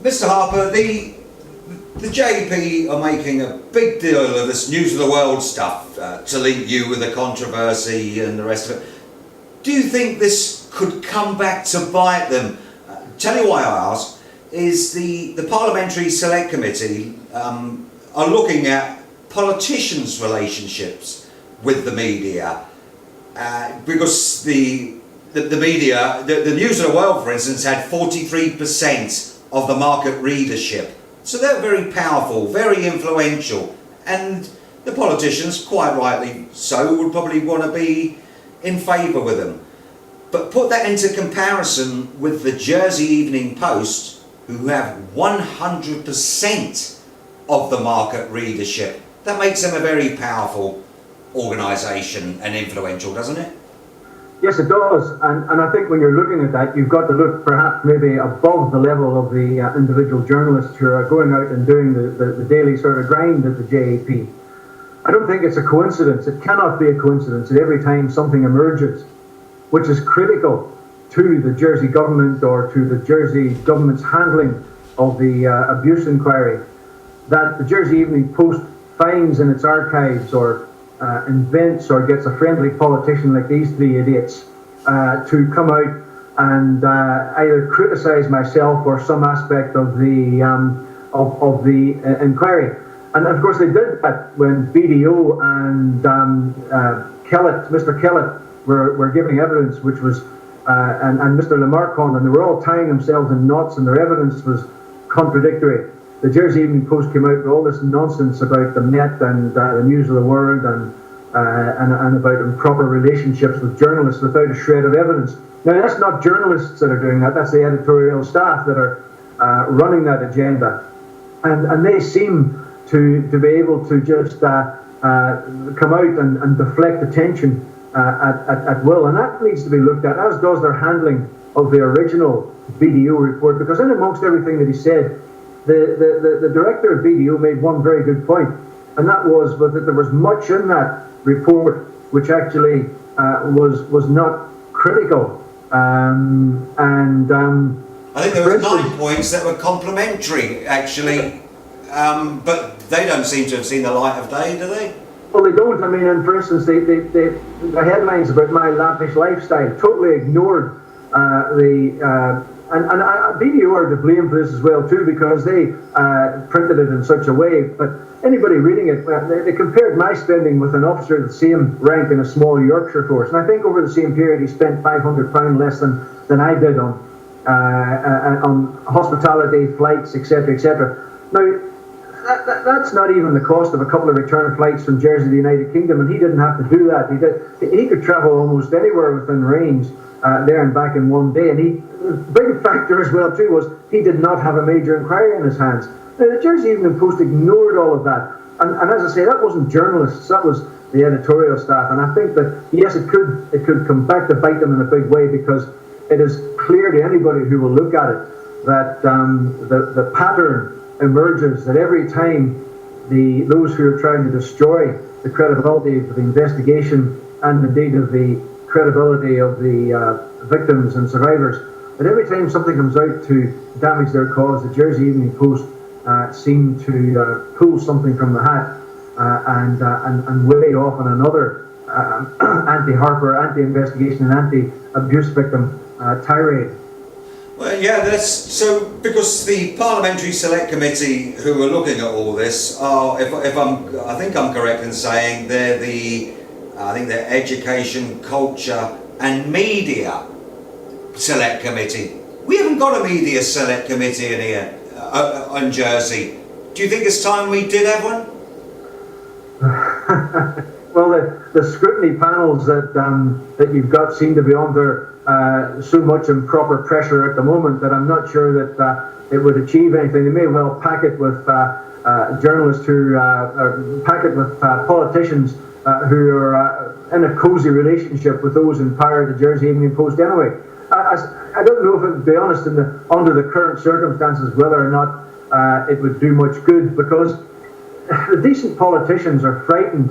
Mr. Harper, the JP are making a big deal of this News of the World stuff to link you with the controversy and the rest of it. Do you think this could come back to bite them? Tell you why I ask, is the Parliamentary Select Committee are looking at politicians' relationships with the media. Because the media, the News of the World, for instance, had 43% of the market readership. So they're very powerful, very influential, and the politicians, quite rightly so, would probably want to be in favour with them. But put that into comparison with the Jersey Evening Post, who have 100% of the market readership. That makes them a very powerful organisation and influential, doesn't it? Yes, it does. And I think when you're looking at that, you've got to look perhaps maybe above the level of the individual journalists who are going out and doing the daily sort of grind at the JAP. I don't think it's a coincidence. It cannot be a coincidence that every time something emerges, which is critical to the Jersey government or to the Jersey government's handling of the abuse inquiry, that the Jersey Evening Post finds in its archives or invents or gets a friendly politician like these three idiots to come out and either criticise myself or some aspect of the inquiry. And of course they did that when BDO and Kellett, Mr. Kellett, were giving evidence, which was and Mr. Lamarcon, and they were all tying themselves in knots, and their evidence was contradictory. The Jersey Evening Post came out with all this nonsense about the Met and the News of the World and about improper relationships with journalists without a shred of evidence. Now, that's not journalists that are doing that, that's the editorial staff that are running that agenda. And they seem to be able to just come out and deflect attention at will. And that needs to be looked at, as does their handling of the original BDO report, because in amongst everything that he said, the director of BDO made one very good point, and that was that there was much in that report which actually was not critical. I think there were 9 points that were complimentary, actually, but they don't seem to have seen the light of day, do they? Well, they don't. I mean, and for instance, the headlines about my lavish lifestyle totally ignored and BDO are to blame for this as well too, because they printed it in such a way. But anybody reading it, they compared my spending with an officer of the same rank in a small Yorkshire force, and I think over the same period he spent £500 less than I did on hospitality, flights, etc., etc. Now, that's not even the cost of a couple of return flights from Jersey to the United Kingdom, and he didn't have to do that. He could travel almost anywhere within range there and back in one day, and the big factor as well too was he did not have a major inquiry in his hands. Now, the Jersey Evening Post ignored all of that, and as I say, that wasn't journalists, that was the editorial staff. And I think that yes, it could come back to bite them in a big way, because it is clear to anybody who will look at it that the pattern emerges, that every time those who are trying to destroy the credibility of the investigation and indeed of the credibility of the victims and survivors, that every time something comes out to damage their cause, the Jersey Evening Post seem to pull something from the hat and weigh off on another anti-Harper, anti-investigation and anti-abuse victim tirade. Well, yeah, so because the Parliamentary Select Committee who are looking at all this are, I think I'm correct in saying they're Education, Culture and Media Select Committee. We haven't got a Media Select Committee in here on Jersey. Do you think it's time we did have one? Well, the scrutiny panels that you've got seem to be under so much improper pressure at the moment that I'm not sure that it would achieve anything. They may well pack it with journalists or pack it with politicians who are in a cosy relationship with those in power at the Jersey Evening Post anyway. I don't know if it would be honest under the current circumstances whether or not it would do much good, because the decent politicians are frightened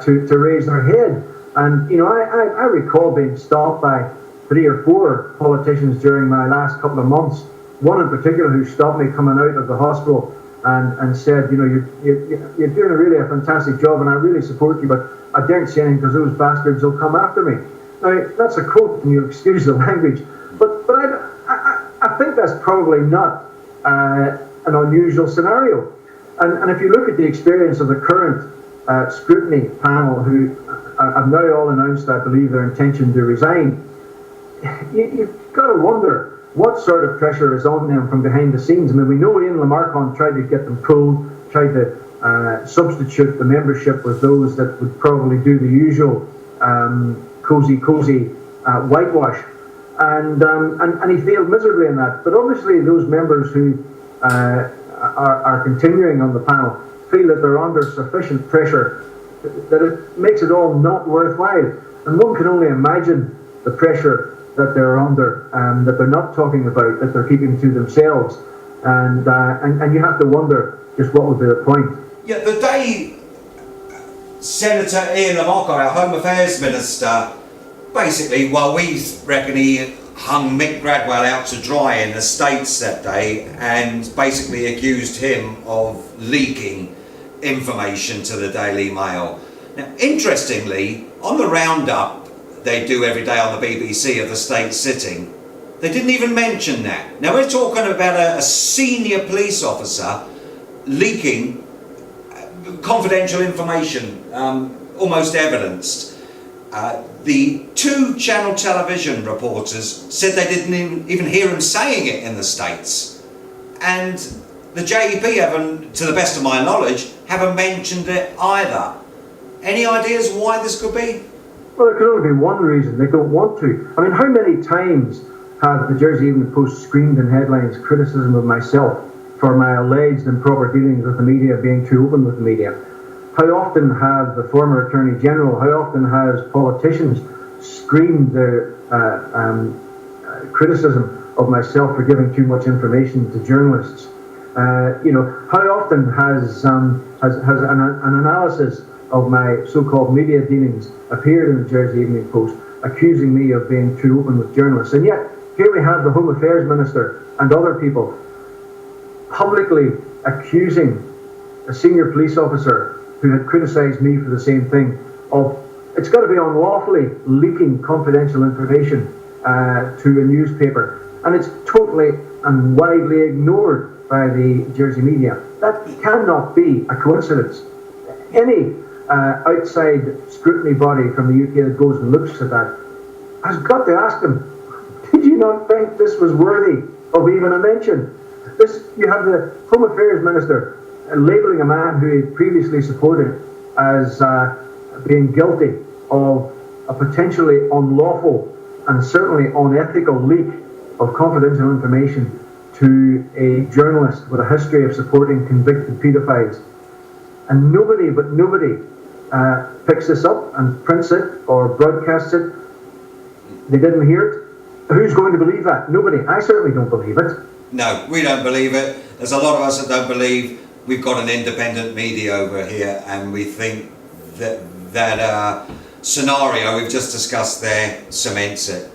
to raise their head. And you know, I recall being stopped by 3 or 4 politicians during my last couple of months one in particular who stopped me coming out of the hospital and said, you know, you're doing really a fantastic job and I really support you, but I daren't say anything because those bastards will come after me. Now, that's a quote, and you'll excuse the language, but I think that's probably not an unusual scenario. And if you look at the experience of the current scrutiny panel, who have now all announced, I believe, their intention to resign, you've got to wonder what sort of pressure is on them from behind the scenes. I mean, we know Ian Lamarcon tried to get them pulled, tried to substitute the membership with those that would probably do the usual cozy whitewash, and he failed miserably in that. But obviously those members who are continuing on the panel feel that they're under sufficient pressure that it makes it all not worthwhile. And one can only imagine the pressure that they're under, that they're not talking about, that they're keeping to themselves, and you have to wonder just what would be the point. Yeah, the day Senator Ian Lamarcon, our Home Affairs Minister, basically, while we reckon he hung Mick Gradwell out to dry in the States that day and basically accused him of leaking information to the Daily Mail. Now, interestingly, on the roundup they do every day on the BBC of the state sitting, they didn't even mention that. Now, we're talking about a senior police officer leaking confidential information, almost evidenced. The two Channel Television reporters said they didn't even hear him saying it in the States. And the JEP haven't, to the best of my knowledge, haven't mentioned it either. Any ideas why this could be? Well, there could only be one reason: they don't want to. I mean, how many times have the Jersey Evening Post screamed in headlines criticism of myself for my alleged improper dealings with the media, being too open with the media? How often have the former Attorney General, how often has politicians screamed their criticism of myself for giving too much information to journalists? How often has an analysis of my so-called media dealings appeared in the Jersey Evening Post, accusing me of being too open with journalists? And yet, here we have the Home Affairs Minister and other people publicly accusing a senior police officer who had criticised me for the same thing of, it's got to be unlawfully leaking confidential information to a newspaper. And it's totally and widely ignored by the Jersey media. That cannot be a coincidence. Any outside scrutiny body from the UK that goes and looks at that has got to ask them, did you not think this was worthy of even a mention? You have the Home Affairs Minister labelling a man who he previously supported as being guilty of a potentially unlawful and certainly unethical leak of confidential information to a journalist with a history of supporting convicted paedophiles. And nobody picks this up and prints it or broadcasts it. They didn't hear it. Who's going to believe that? Nobody. I certainly don't believe it. No, we don't believe it. There's a lot of us that don't believe we've got an independent media over here, and we think that scenario we've just discussed there cements it.